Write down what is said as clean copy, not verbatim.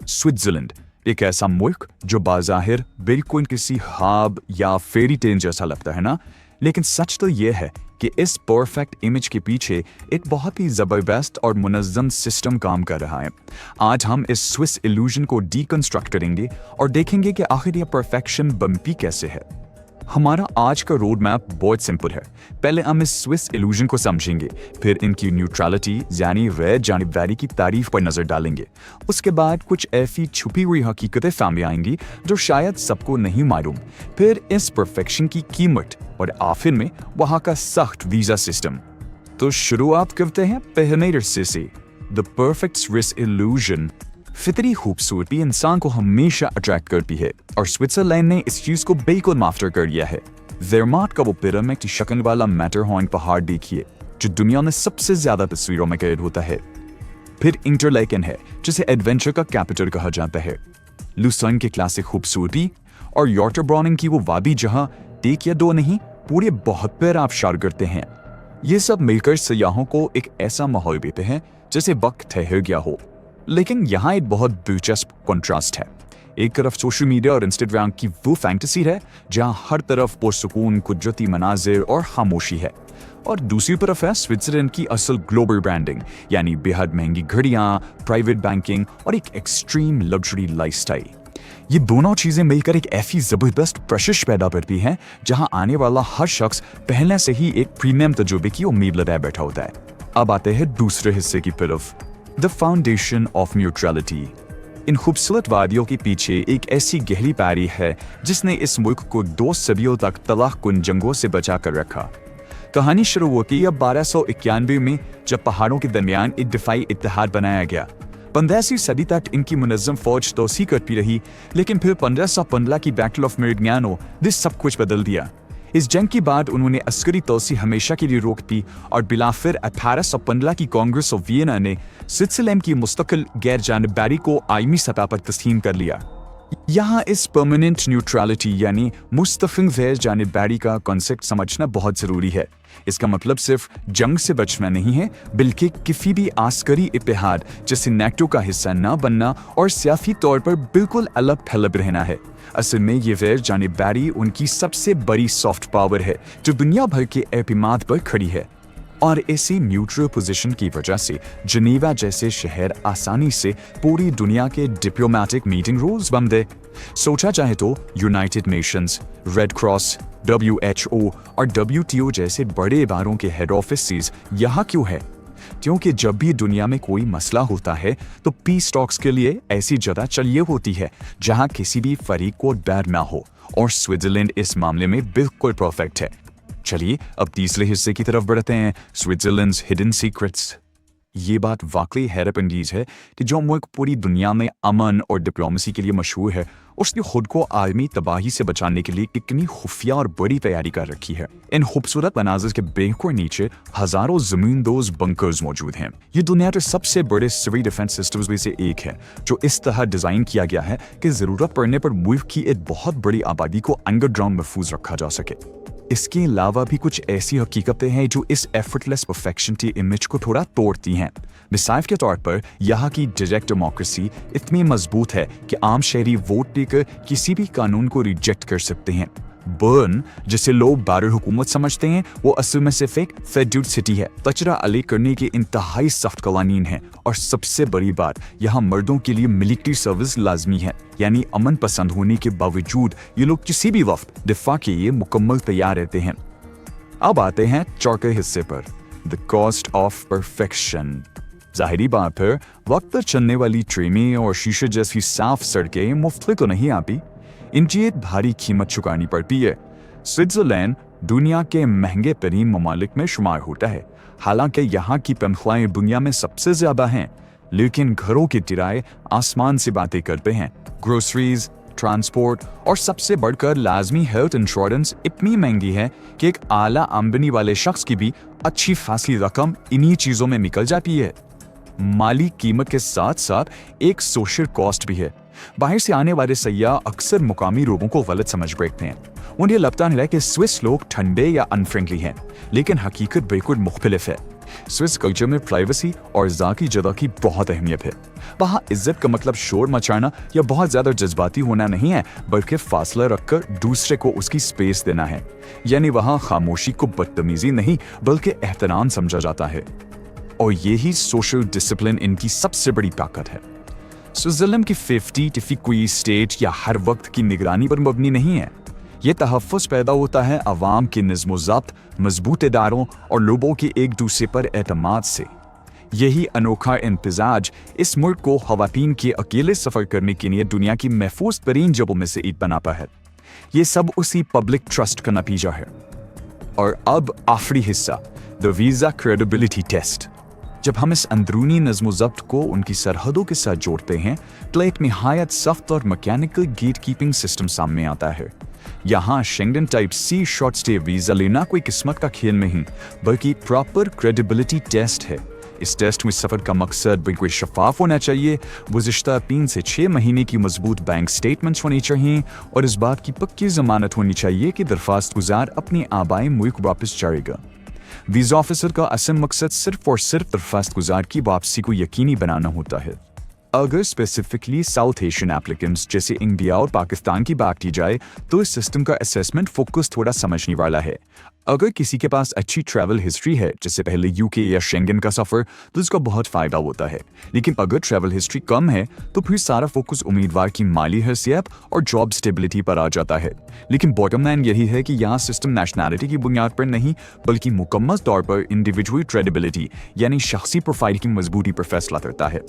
Switzerland एक ऐसा मुल्क जो बाज़ाहिर बिल्कुल किसी ख्वाब या फेरी टेल जैसा लगता है ना, लेकिन सच तो ये है कि इस परफेक्ट इमेज के पीछे एक बहुत ही ज़बरदस्त और मुनज़्ज़म सिस्टम काम कर रहा है। आज हम इस स्विस इल्यूजन को डीकंस्ट्रक्ट करेंगे और देखेंगे कि आखिर ये परफेक्शन बनती कैसे है। हमारा आज का रोड मैप बहुत सिंपल है। पहले हम इस स्विस इल्यूजन को समझेंगे, फिर इनकी न्यूट्रलिटी यानी गैर जानिबदारी की तारीफ पर नजर डालेंगे। उसके बाद कुछ ऐसी छुपी हुई हकीकतें सामने आएंगी जो शायद सबको नहीं मालूम, फिर इस परफेक्शन की कीमत और आखिर में वहां का सख्त वीजा सिस्टम। तो शुरुआत करते हैं पहले हिस्से से, द परफेक्ट स्विस इल्यूजन। फितरी खूबसूरती इंसान को हमेशा अट्रैक्ट करती है और स्विट्जरलैंड ने इस चीज को बिल्कुल मास्टर कर लिया है। वेरमार्ट का वो पिरामिड की शक्ल वाला मैटरहॉर्न पहाड़ देखिए जो दुनिया में सबसे ज्यादा तस्वीरों में कैद होता है। फिर इंटरलैकेन है जिसे एडवेंचर का कैपिटल कहा जाता है। लुसर्न की क्लासिक खूबसूरती और यॉर्टरब्रॉनिंग की वो वादी जहां एक या दो नहीं पूरे 72 आबशार करते हैं। ये सब मिलकर सयाहों को एक ऐसा माहौल देते हैं जैसे वक्त ठहर गया हो। लेकिन यहाँ एक बहुत दिलचस्प कॉन्ट्रास्ट है। एक तरफ सोशल मीडिया और इंस्टाग्राम की वो फैंटेसी है जहाँ हर तरफ पुरसुकून कुदरती मनाजिर और खामोशी है, और दूसरी तरफ है स्विट्जरलैंड की असल ग्लोबल ब्रांडिंग यानी बेहद महंगी घड़ियाँ, प्राइवेट बैंकिंग और एक एक्सट्रीम लग्जरी लाइफस्टाइल। ये दोनों चीजें मिलकर एक ऐसी जबरदस्त प्रशिश पैदा करती हैं जहां आने वाला हर शख्स पहले से ही एक प्रीमियम तजुर्बे की उम्मीद लगाए बैठा होता है। अब आते हैं दूसरे हिस्से की तरफ, द फाउंडेशन ऑफ न्यूट्रलिटी। इन खूबसूरत वादियों के पीछे एक ऐसी गहरी पारी है जिसने इस मुल्क को 2 सदियों तक तबाहकुन जंगों से बचा कर रखा। कहानी शुरू होती है 1291 में जब पहाड़ों के दरमियान एक दिफाई इत्तेहाद बनाया गया। 15वीं सदी तक इनकी मुनज़्ज़म फौज तोसी करती रही, लेकिन फिर 1515 की बैटल ऑफ मेरिग्नानो ने सब कुछ बदल दिया। इस जंग के बाद उन्होंने अस्करी तोसी हमेशा के लिए रोक दी और बिलाफिर 1815 की कांग्रेस ऑफ वियना ने स्विट्जरलैंड की मुस्तकिल गैर जानिबदारी को आलमी सतह पर तस्लीम कर लिया। यहाँ इस परमानेंट न्यूट्रलिटी यानी मुस्तकिल गैर जानिबदारी का कॉन्सेप्ट समझना बहुत जरूरी है। इसका मतलब सिर्फ जंग से बचना नहीं है, बल्कि किसी भी आस्करी इत्तेहाद जैसे नेटो का हिस्सा न बनना और सियासी तौर पर बिल्कुल अलग थलग रहना है। असल में ये गैर जानिबदारी उनकी सबसे बड़ी सॉफ्ट पावर है जो दुनिया भर के एतमाद पर खड़ी है, और इसी न्यूट्रल पोजीशन की वजह से जिनेवा जैसे शहर आसानी से पूरी दुनिया के डिप्लोमेटिक मीटिंग रूम्स बन गए। सोचा जाए तो United Nations, red cross, WHO और WTO जैसे बड़े इदारों के हेड ऑफिस यहाँ क्यों है? क्योंकि जब भी दुनिया में कोई मसला होता है तो पीस टॉक्स के लिए ऐसी जगह चाहिए होती है जहां किसी भी फरीक को डर ना हो, और स्विट्जरलैंड इस मामले में बिल्कुल परफेक्ट है। चलिए अब तीसरे हिस्से की तरफ बढ़ते हैं, स्विट्जरलैंड्स हिडन सीक्रेट्स। ये बात वाकई हैरत अंगेज है कि जो मुल्क पूरी दुनिया में अमन और डिप्लोमेसी के लिए मशहूर है, उसने खुद को आलमी तबाही से बचाने के लिए कितनी खुफिया और बड़ी तैयारी कर रखी है। इन खूबसूरत मनाजिर के बेहद नीचे हजारों जमींदोज बंकर्स मौजूद हैं। ये दुनिया के सबसे बड़े सिविल डिफेंस सिस्टम्स में से एक है जो इस तरह डिजाइन किया गया है कि जरूरत पड़ने पर मुल्क की एक बहुत बड़ी आबादी को अंडरग्राउंड महफूज रखा जा सके। इसके अलावा भी कुछ ऐसी हकीकतें हैं जो इस एफर्टलेस परफेक्शन की इमेज को थोड़ा तोड़ती हैं। मिसाल के तौर पर यहाँ की डायरेक्ट डेमोक्रेसी इतनी मजबूत है कि आम शहरी वोट देकर किसी भी कानून को रिजेक्ट कर सकते हैं। बर्न, जिसे लोग दारुल हुकूमत समझते हैं, वो असल में सिर्फ एक फेडरल सिटी है। कचरा अलग करने के इंतहाई सख्त कवानीन हैं, और सबसे बड़ी बात, यहाँ मर्दों के लिए मिलिट्री सर्विस लाजमी है, यानी अमन पसंद होने के बावजूद ये लोग किसी भी वक्त दिफा के लिए मुकम्मल तैयार रहते हैं। अब आते हैं चौथे हिस्से पर, द कॉस्ट ऑफ परफेक्शन। जाहिरी बात है, वक्त पर चलने वाली ट्रेनें और शीशे जैसी साफ सड़कें मुफ्त तो नहीं आती, इनकी एक भारी कीमत चुकानी पड़ती है। स्विट्जरलैंड दुनिया के महंगे तरीन ममालिक में शुमार होता है। हालांकि यहाँ की तनख्वाहें दुनिया में सबसे ज्यादा हैं, लेकिन घरों के किराए आसमान से बातें करते हैं। ग्रोसरीज, ट्रांसपोर्ट और सबसे बढ़कर लाजमी हेल्थ इंश्योरेंस इतनी महंगी है कि एक आला आमदनी वाले शख्स की भी अच्छी खासी रकम इन्हीं चीजों में निकल जाती है। माली कीमत के साथ साथ एक सोशल कॉस्ट भी है। बाहर से आने वाले सयाह अक्सर मुकामी लोगों को गलत समझ बैठते हैं। उन्हें लगता है कि स्विस लोग ठंडे या अनफ्रेंडली हैं, लेकिन हकीकत बिल्कुल मुख्तलिफ है। स्विस कल्चर में प्राइवेसी और ज़ाती जगह की बहुत अहमियत है। वहाँ इज्जत का मतलब शोर मचाना या बहुत ज़्यादा जज्बाती होना नहीं है, बल्कि फासला रखकर दूसरे को उसकी स्पेस देना है। यानी वहाँ खामोशी को बदतमीजी नहीं बल्कि एहतराम समझा जाता है। और यही सोशल डिसिप्लिन इनकी सबसे बड़ी ताकत है। स्विट्जरलैंड की 50 कोई स्टेट या हर वक्त की निगरानी पर मबनी नहीं है। ये तहफ़्फ़ुज़ पैदा होता है अवाम के निज़्म-ओ-ज़ब्त, मजबूत इदारों और लोगों के एक दूसरे पर एतमाद से। यही अनोखा इम्तिज़ाज इस मुल्क को ख़वातीन के अकेले सफ़र करने के लिए दुनिया की महफूज तरीन जगहों में से एक बनाता है। ये सब उसी पब्लिक ट्रस्ट का नतीजा है। और अब आखिरी हिस्सा, द वीज़ा क्रेडिबिलिटी टेस्ट। जब हम इस अंदरूनी नज़्म-ओ-ज़ब्त को उनकी सरहदों के साथ जोड़ते हैं तो एक निहायत सख्त और मैकेनिकल गेट कीपिंग सिस्टम सामने आता है। यहाँ Schengen type C short stay visa लेना कोई किस्मत का खेल नहीं बल्कि प्रॉपर क्रेडिबिलिटी टेस्ट है। इस टेस्ट में सफ़र का मकसद बिल्कुल शफाफ होना चाहिए, गुज़िश्ता 3 से 6 महीने की मजबूत बैंक स्टेटमेंट्स होनी चाहिए और इस बात की पक्की ज़मानत होनी चाहिए कि दरख्वास्त गुजार अपने आबाई मुल्क वापस जाएगा। वीज़ा ऑफिसर का असल मकसद सिर्फ और सिर्फ दरख्वास्त गुजार की वापसी को यकीनी बनाना होता है। अगर स्पेसिफिकली साउथ एशियन एप्लीकेंट्स जैसे इंडिया और पाकिस्तान की बात की जाए तो इस सिस्टम का असेसमेंट फोकस थोड़ा समझने वाला है। अगर किसी के पास अच्छी ट्रैवल हिस्ट्री है, जैसे पहले यूके या शेंगन का सफ़र, तो इसका बहुत फ़ायदा होता है। लेकिन अगर ट्रैवल हिस्ट्री कम है तो फिर सारा फोकस उम्मीदवार की माली हैसियत और जॉब स्टेबिलिटी पर आ जाता है। लेकिन बॉटम लाइन यही है कि यहाँ सिस्टम नेशनैलिटी की बुनियाद पर नहीं बल्कि मुकम्मल तौर पर इंडिविजुअल क्रेडिबिलिटी यानी शख्सी प्रोफाइल की मजबूती पर फैसला करता है।